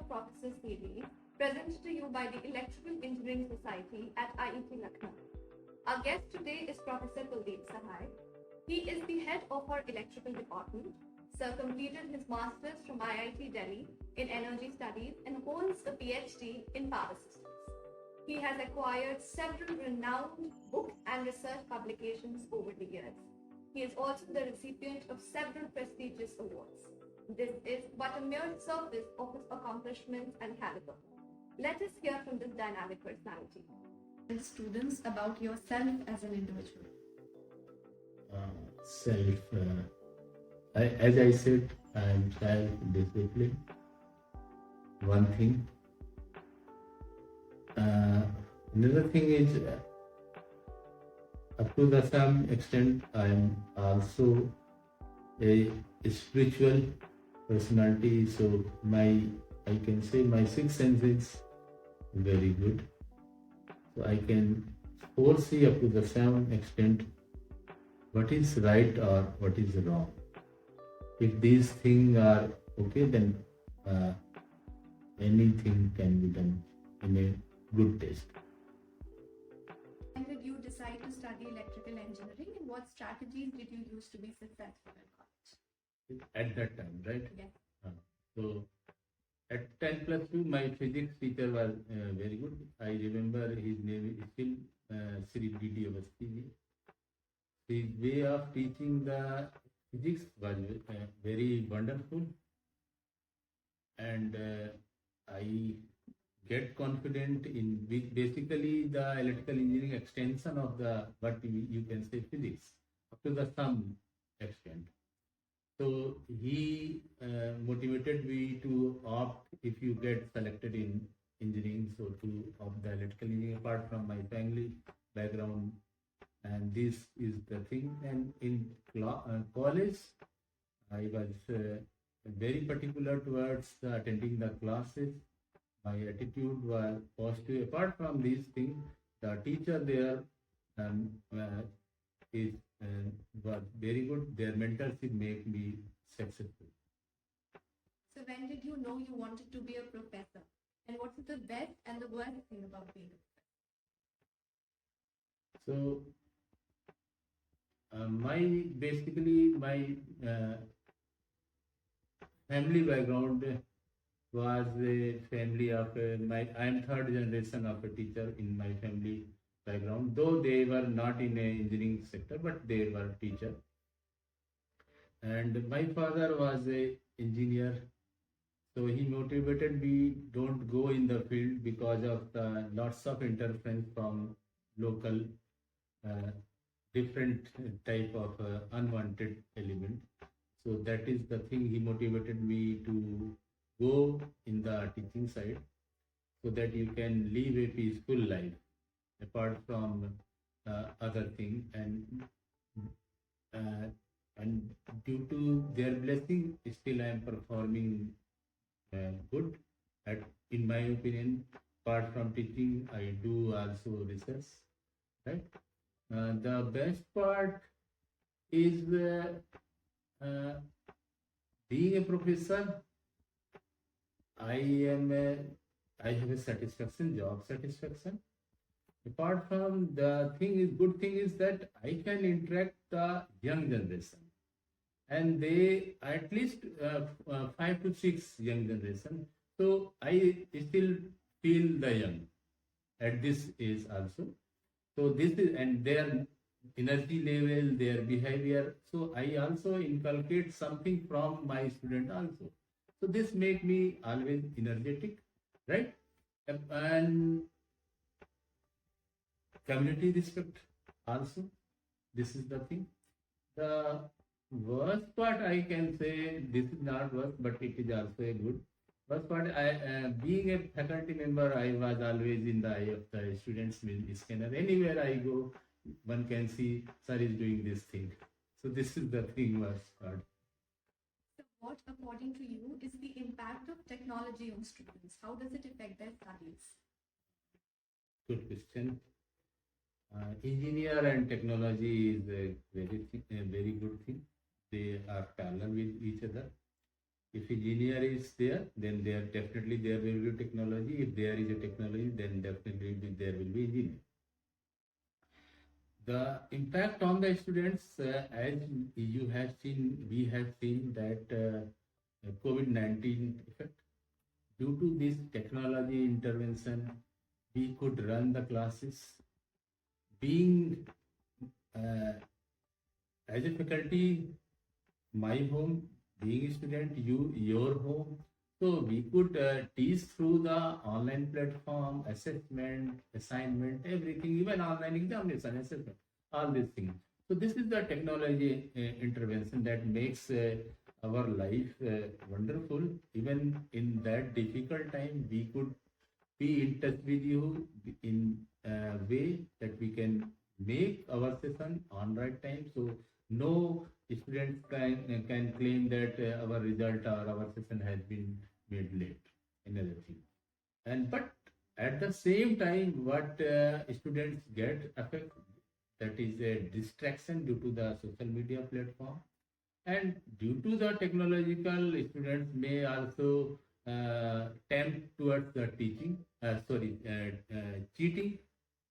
Professor series presented to you by the Electrical Engineering Society at IET Lucknow. Our guest today is Professor Kuldeep Sahay. He is the head of our electrical department. Sir completed his master's from IIT Delhi in energy studies and holds a PhD in power systems. He has acquired several renowned book and research publications over the years. He is also the recipient of several prestigious awards. This is but a mere surface of his accomplishments and caliber. Let us hear from this dynamic personality. Tell students about yourself as an individual. As I said, I am self-disciplined. One thing. Another thing is, up to some extent, I am also a spiritual personality. So I can say my sixth sense is very good. So I can foresee up to some extent what is right or what is wrong. If these things are okay, then anything can be done in a good taste. When did you decide to study electrical engineering, and what strategies did you use to be successful in college? At that time, right? Yes. So at 10+2, my physics teacher was very good. I remember his name is still Sri D.D. Avasthi. His way of teaching the physics was very wonderful, and I get confident in basically the electrical engineering extension of the what you can say physics up to some extent. So he motivated me to opt, if you get selected in engineering, so to opt the electrical engineering apart from my family background. And this is the thing. And in college, I was very particular towards attending the classes. My attitude was positive. Apart from these things, the teacher there was very good. Their mentorship made me successful. So when did you know you wanted to be a professor? And what is the best and the worst thing about being a professor? So my family background was a family of I am third generation of a teacher in my family background, though they were not in a engineering sector, but they were teacher. And my father was a engineer, so he motivated me, don't go in the field because of the lots of interference from local different type of unwanted element. So that is the thing, he motivated me to go in the teaching side so that you can live a peaceful life apart from other things. And due to their blessing, still I am performing good. In my opinion, apart from teaching, I do also research, right? The best part is being a professor. I have a satisfaction, job satisfaction. Apart from good thing is that I can interact the young generation, and they at least 5 to 6 young generation. So I still feel the young at this age also. So this is, and their energy level, their behavior. So I also inculcate something from my student also. So this make me always energetic, right? And community respect also. This is the thing. The worst part, I can say, this is not worst, but it is also a good. First part, being a faculty member, I was always in the eye of the students' scanner. Anywhere I go, one can see sir is doing this thing. So this is the thing worst part. So what, according to you, is the impact of technology on students? How does it affect their studies? Good question. Engineer and technology is a very good thing. They are parallel with each other. If engineer is there, then there definitely there will be technology. If there is a technology, then definitely there will be engineer. The impact on the students, as you have seen, we have seen that COVID-19 effect. Due to this technology intervention, we could run the classes. Being as a faculty, my home, being a student, your home. So we could teach through the online platform, assessment, assignment, everything, even online examination, assessment, all these things. So this is the technology intervention that makes our life wonderful. Even in that difficult time, we could be in touch with you in a way that we can make our session on right time. So no students can claim that our result or our session has been made late. Another thing, and but at the same time, what students get affect, that is a distraction due to the social media platform, and due to the technological, students may also tempt towards the teaching. Cheating.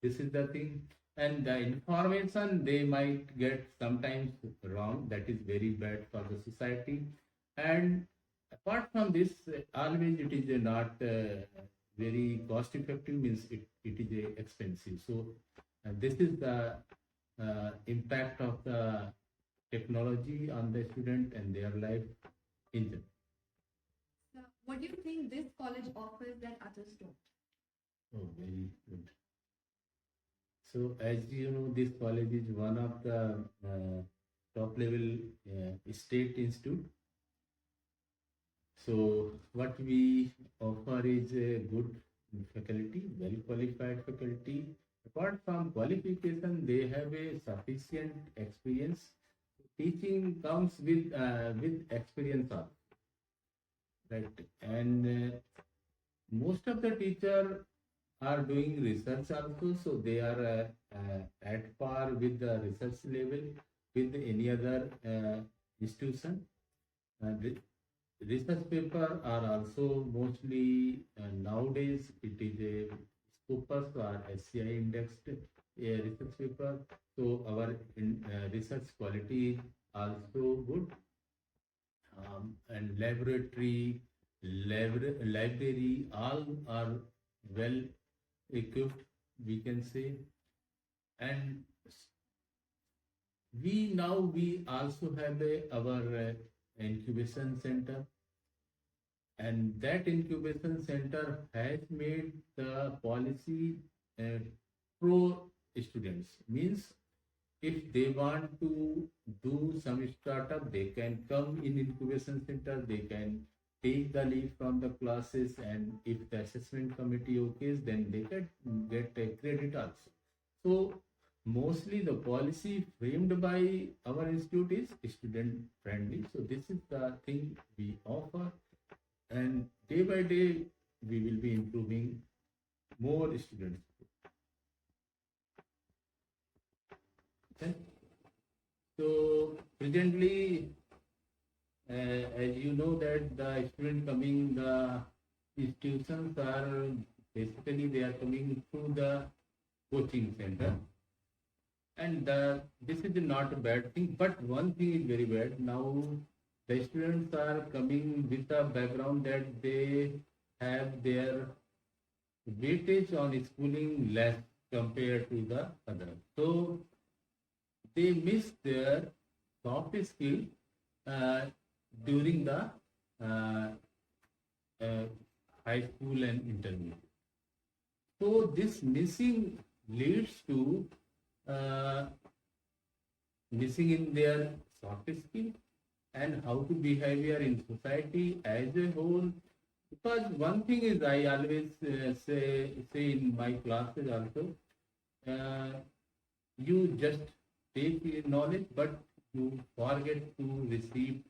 This is the thing, and the information they might get sometimes wrong. That is very bad for the society. And apart from this, always it is not very cost effective. Means it is expensive. So this is the impact of the technology on the student and their life in general. So, what do you think this college offers that others don't? Oh, very good. So, as you know, this college is one of the top level state institute. So, what we offer is a good faculty, well qualified faculty. Apart from qualification, they have a sufficient experience. Teaching comes with experience also, right? And most of the teacher are doing research also, so they are at par with the research level with any other institution. The research paper are also mostly nowadays it is a Scopus or SCI indexed research paper. So our research quality is also good, and library, all are well equipped, we can say. And we also have our incubation center, and that incubation center has made the policy pro students. Means if they want to do some startup, they can come in incubation center, they can take the leave from the classes, and if the assessment committee okays, then they can get a credit also. So mostly the policy framed by our institute is student friendly. So this is the thing we offer, and day by day we will be improving more students. Okay. So presently, as you know that the student coming, the institutions are basically they are coming through the coaching center, and this is not a bad thing. But one thing is very bad. Now the students are coming with a background that they have their weightage on schooling less compared to the others. So they miss their soft skill uh, during the uh, uh, high school and intermediate. So this missing leads to uh, missing in their soft skill and how to behavior in society as a whole. Because one thing is I always say in my classes also, you just take knowledge, but you forget to receive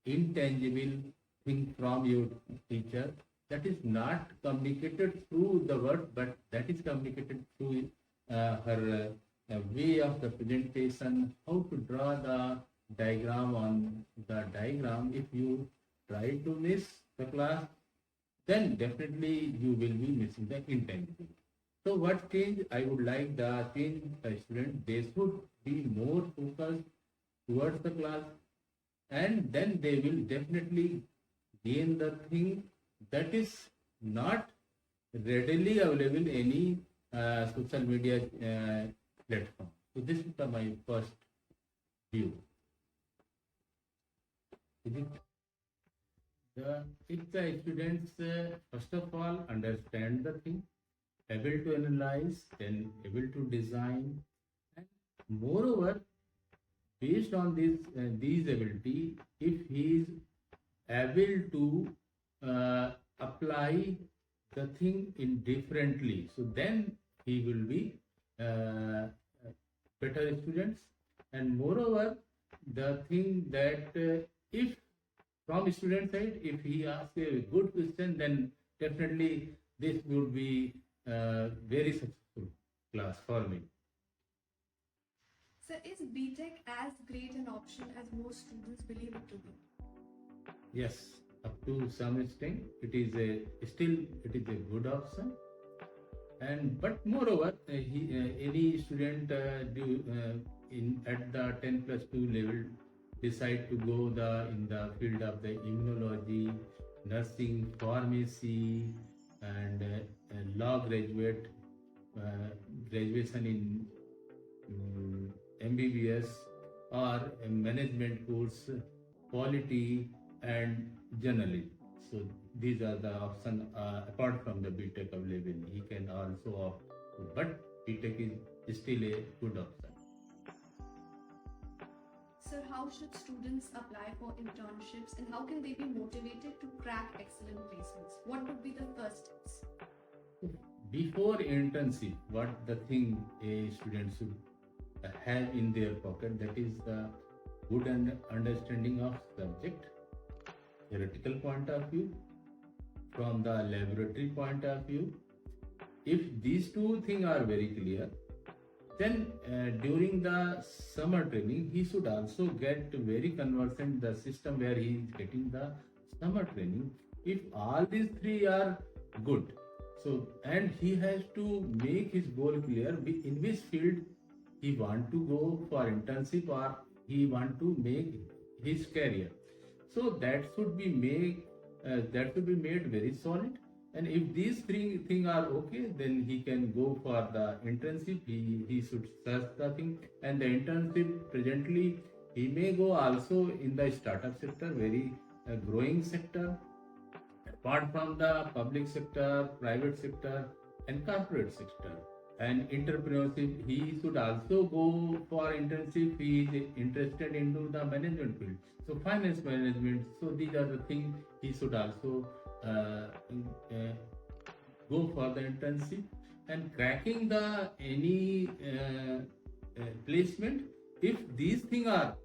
intangible thing from your teacher. That is not communicated through the word, but that is communicated through her way of the presentation, how to draw the diagram on the diagram. If you try to miss the class, then definitely you will be missing the intangible. So what change I would like the change the student, they should be more focused towards the class, and then they will definitely gain the thing that is not readily available in any social media platform. So this is my first view. If the students first of all understand the thing, able to analyze, then able to design, and moreover, based on these ability, if he is able to apply the thing in differently, so then he will be better students. And moreover, the thing that if from student side, if he asks a good question, then definitely this would be very successful class for me. So is BTech as great an option as most students believe it to be? Yes, up to some extent, it is a good option. And but moreover, any student at the 10+2 level decide to go in the field of the immunology, nursing, pharmacy, and law graduation in MBBS or a management course, polity and journalism. So these are the options apart from the BTech available. He can also opt, but BTech is still a good option. Sir, how should students apply for internships and how can they be motivated to crack excellent placements? What would be the first steps? Before internship, what the thing a student should have in their pocket, that is the good understanding of subject, theoretical point of view, from the laboratory point of view. If these two things are very clear, then during the summer training, he should also get very conversant the system where he is getting the summer training. If all these three are good, so and he has to make his goal clear in which field he want to go for internship or he want to make his career. So that should be made very solid. And if these three things are okay, then he can go for the internship. He should search the thing. And the internship presently, he may go also in the startup sector, very growing sector. Apart from the public sector, private sector, and corporate sector. And entrepreneurship, he should also go for internship. He is interested into the management field. So finance management. So these are the things he should also go for the internship. And cracking the any placement, if these things are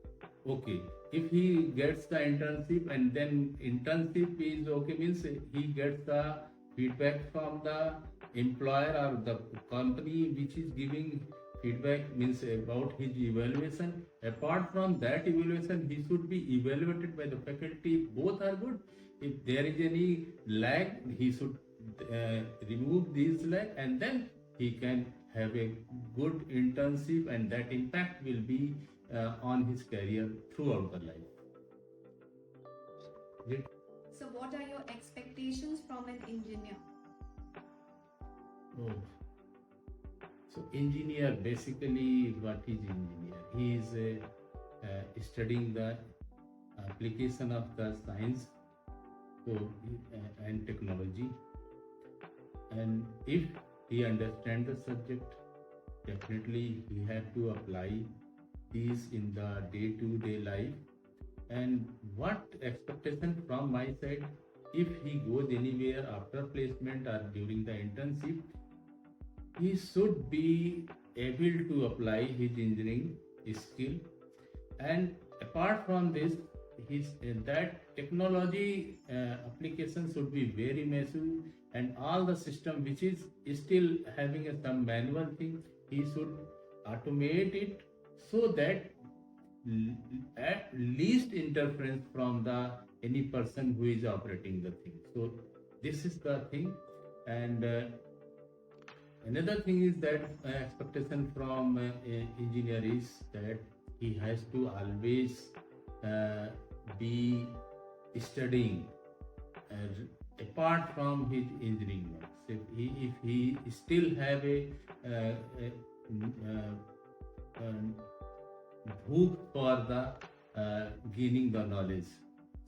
okay, if he gets the internship and then internship is okay, means he gets the feedback from the employer or the company which is giving feedback, means about his evaluation. Apart from that evaluation, he should be evaluated by the faculty. Both are good. If there is any lag, he should remove these lag, and then he can have a good internship, and that impact will be on his career throughout the life. So what are your expectations from an engineer? Oh. So engineer, basically what is engineer? He is studying the application of the science and technology. And if he understands the subject, definitely he have to apply these in the day-to-day life. And what expectation from my side, if he goes anywhere after placement or during the internship, he should be able to apply his engineering skill. And apart from this, that technology application should be very massive, and all the system which is still having some manual thing, he should automate it so that at least interference from the any person who is operating the thing. So this is the thing. And another thing is that expectation from engineer is that he has to always be studying apart from his engineering work. So if he still have a hook for the gaining the knowledge,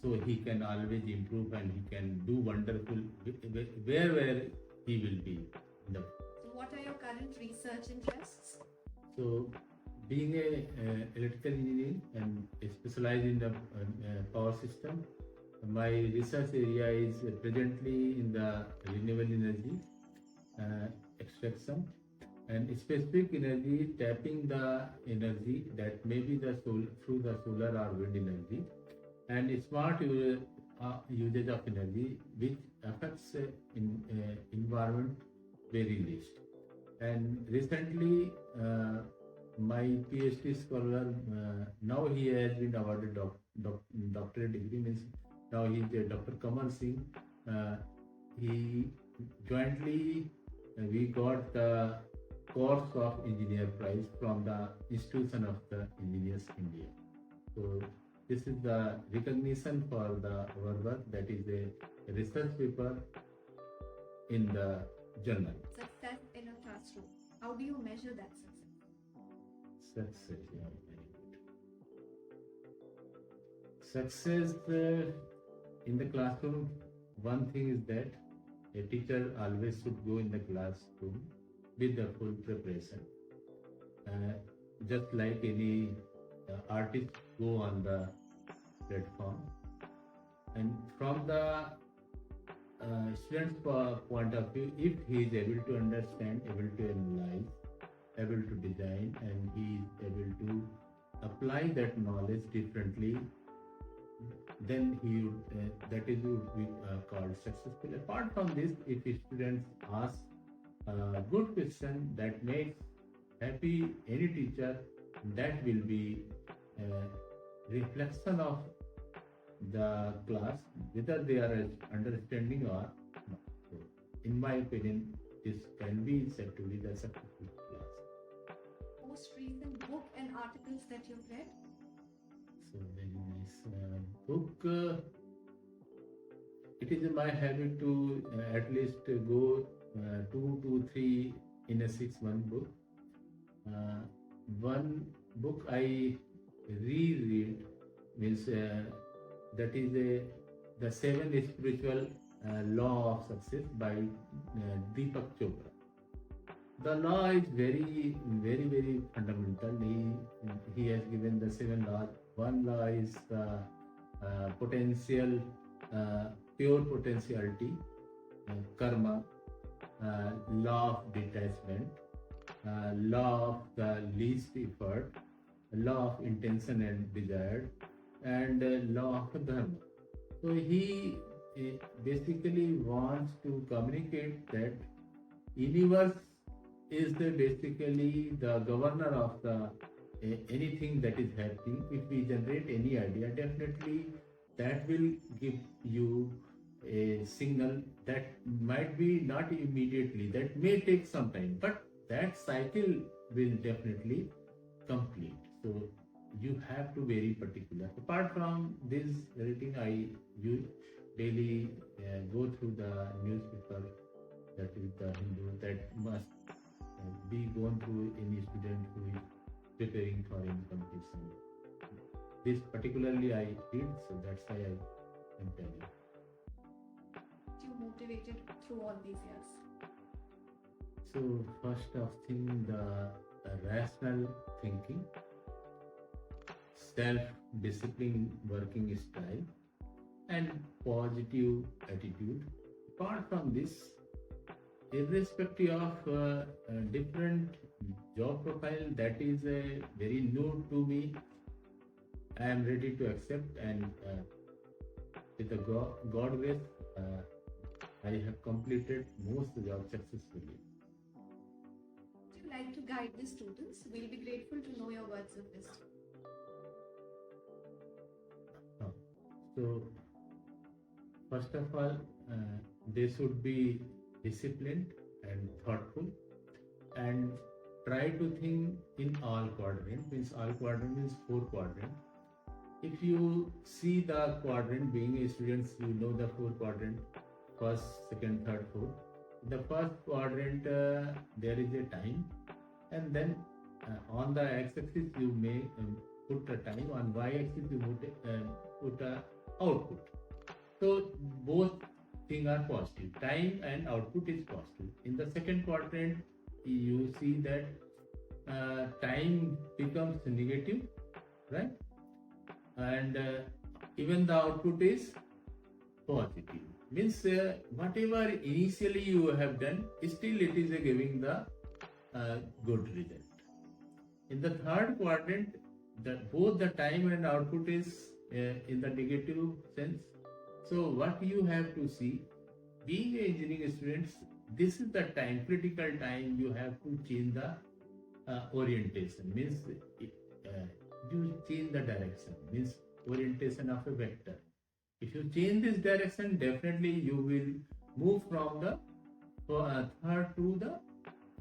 so he can always improve and he can do wonderful where he will be. So what are your current research interests? So being a electrical engineer and specialized in the power system, my research area is presently in the renewable energy extraction and specific energy, tapping the energy that may be the through the solar or wind energy, and smart usage of energy which affects environment very least. And recently my PhD scholar, now he has been awarded doctorate degree, means now he is Dr. Kamal Singh. He jointly we got the course of engineer prize from the Institution of the Engineers India. So this is the recognition for the our work, that is a research paper in the journal. Success in a classroom. How do you measure that success? Success, yeah, very good. Success in the classroom, one thing is that a teacher always should go in the classroom with the full preparation. Just like any artist go on the platform, and from the student's point of view, if he is able to understand, able to analyze, able to design, and he is able to apply that knowledge differently, then he would, that is would be called successful. Apart from this, if students ask a good question that makes happy any teacher, that will be a reflection of the class, whether they are understanding or not. So, in my opinion, this can be said to be the successful class. Most recent book and articles that you've read? So very nice book. It is my habit to at least go 2 to 3 in a 6-month book. One book I reread means that is the 7 spiritual law of success by Deepak Chopra. The law is very, very, very fundamental. He has given the 7 laws. One law is the potential, pure potentiality, karma, law of detachment, law of the least effort, law of intention and desire, and law of dharma. So he basically wants to communicate that universe is basically the governor of the anything that is happening. If we generate any idea, definitely that will give you a signal that might be not immediately, that may take some time, but that cycle will definitely complete. So you have to be very particular. Apart from this reading, I daily go through the newspaper, that is the Hindu, that must be gone through any student who is preparing for any competition. This particularly I read, so that's why I am telling. You motivated through all these years? So first of thing, the rational thinking, self-discipline working style, and positive attitude. Apart from this, irrespective of different job profile that is very new to me, I am ready to accept, and with the God grace, I have completed most jobs successfully. Would you like to guide the students? We'll be grateful to know your words of wisdom. So First of all, they should be disciplined and thoughtful, and try to think in all quadrant. Means all quadrant means 4 quadrant. If you see the quadrant, being a student, you know the 4 quadrant: first, second, third, fourth. In the first quadrant, there is a time, and then on the x-axis you may put a time, on y-axis you put a output. So both things are positive. Time and output is positive. In the second quadrant, you see that time becomes negative, right? And even the output is positive. Means whatever initially you have done, still it is giving the good result. In the third quadrant, both the time and output is in the negative sense. So what you have to see, being an engineering students, this is the time, critical time. You have to change the orientation. Means you change the direction. Means orientation of a vector. If you change this direction, definitely you will move from the third to the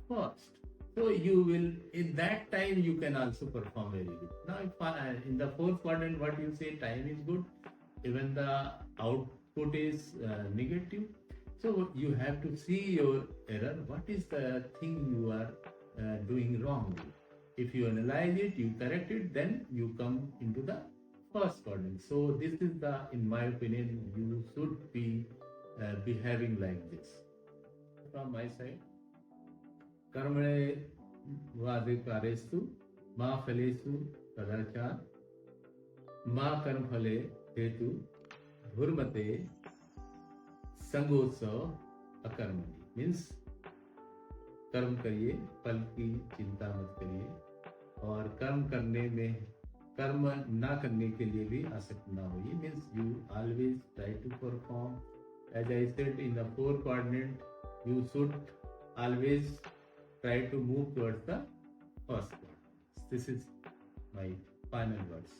first. So you will, in that time, you can also perform very good. Now, if in the fourth quadrant, what you say, time is good, even the output is negative. So you have to see your error. What is the thing you are doing wrongly? If you analyze it, you correct it, then you come into the first quadrant. So this is the, in my opinion, you should be behaving like this. From my side, कर्मणे वादिकारेषु मा फलेषु कदाचार मा कर्मफले हेतु धूर्मते संगोत्सव अकर्मणि. Means कर्म करिए, फल की चिंता मत करिए, और कर्म करने में, कर्म ना करने के लिए भी आसक्त ना होइए. Means you always try to perform. As I said, in the 4 quadrant, you should always try to move towards the first one. This is my final words.